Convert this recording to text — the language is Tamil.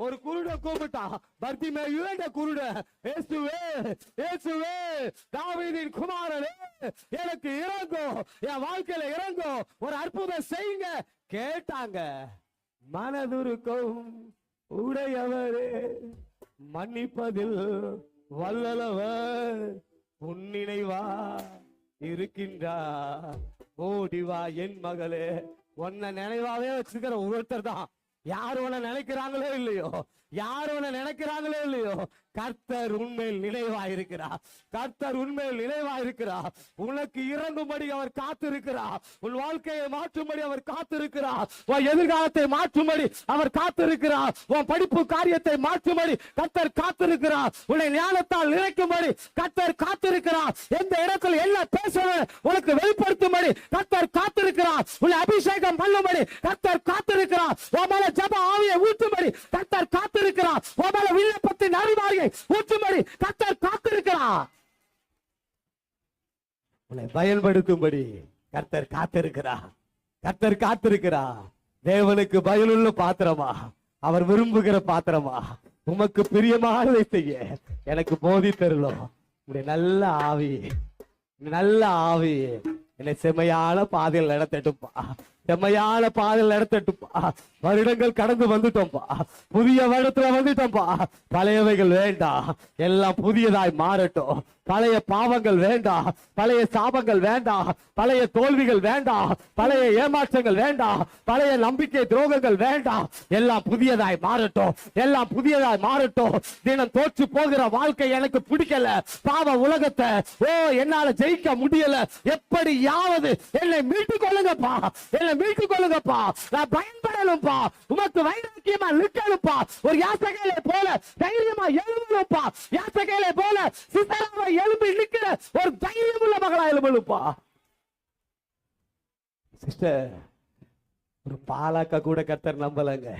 ஒரு குருட கூப்பிட்டான், பர்த்திமேயுவின் குருட, இயேசுவே இயேசுவே தாவீதின் குமாரனே எனக்கு இறங்கும், என் வாழ்க்கையில இறங்கும், ஒரு அற்புதம் செய்யுங்க கேட்டாங்க. மனதுருக்கம் உடையவரே மன்னிப்பதில் வல்லவர் உன்னினைவா இருக்கின்றார். ஓடிவா என் மகளே. உன்னை நினைவாவே வச்சிருக்கிற ஒருத்தர் தான். யார் உன்னை நினைக்கிறாங்களோ இல்லையோ, யார் உன்னை நினைக்கிறாங்களோ இல்லையோ, கர்த்தர் உண்மையில் நினைவாயிருக்கிறார். கர்த்தர் உண்மையில் நினைவாயிருக்கிறார். உனக்கு இறங்கும்படி அவர் காத்திருக்கிறார். உன் வாழ்க்கையை மாற்றும்படி அவர் காத்திருக்கிறார். உன் எதிர்காலத்தை மாற்றும்படி அவர் காத்திருக்கிறார். உன் படிப்பு காரியத்தை மாற்றும்படி கர்த்தர் காத்திருக்கிறார். உன்னை ஞானத்தால் நிறைக்கும்படி கர்த்தர் காத்திருக்கிறார். எந்த இடத்துல என்ன பேசணும் உனக்கு வெளிப்படுத்தும்படி கர்த்தர் காத்திருக்கிறார். உன்னை அபிஷேகம் பண்ணும்படி கர்த்தர் காத்திருக்கிறார். உன் மேல ஜெப ஆவியை ஊற்றும்படி கர்த்தர் காத்திருக்கிறார். உன் மேல விண்ணப்பத்தின் அறிவாரியை ஊற்றும்படி கர்த்தர் காத்திருக்கிறார். உன்னை பயன்படுத்தும்படி கர்த்தர் காத்திருக்கிறார். கர்த்தர் காத்திருக்கிறார். தேவனுக்கு பயனுள்ள பாத்திரமா, அவர் விரும்புகிற பாத்திரமா, உமக்கு பிரியமானதை செய்ய எனக்கு போதித்தருளும். உடைய நல்ல ஆவி, நல்ல ஆவி என்னை செம்மையான பாதையில் நடத்தட்டும்பா. செம்மையான பாதையில் நடத்தட்டும்பா. வருடங்கள் கடந்து வந்துட்டோம்பா. புதிய வருடத்துல வந்துட்டோம்பா. பழையவைகள் வேண்டாம், எல்லாம் புதியதாய் மாறட்டும். பழைய பாவங்கள் வேண்டாம், பழைய சாபங்கள் வேண்டாம், பழைய தோல்விகள் வேண்டாம், பழைய ஏமாற்றங்கள் வேண்டாம், பழைய நம்பிக்கை துரோகங்கள் வேண்டாம். எல்லாம் புதியதாய் மாறட்டும், எல்லாம் புதியதாய் மாறட்டும். தினம் தோற்று போகிற வாழ்க்கை எனக்கு பிடிக்கல. பாவ உலகத்தை என்னால ஜெயிக்க முடியல. எப்படியாவது என்னை மீட்டுக் கொள்ளுங்கப்பா, என்னை மீட்டுக் கொள்ளுங்கப்பா. நான் பயன்படலும்பா. உமக்கு வைராக்கியமா நிற்கணும்பா. ஒரு யாசகேலை போல தைரியமா எழும்பணும்பா. யாசகேலை போல சிசராவை எழும்பி நிற்கிற ஒரு தைரியம் உள்ள மகளா எழும்பணும்பா. சிஸ்டர், ஒரு பாலாக்கா கூட கர்த்தர் நம்பலங்க.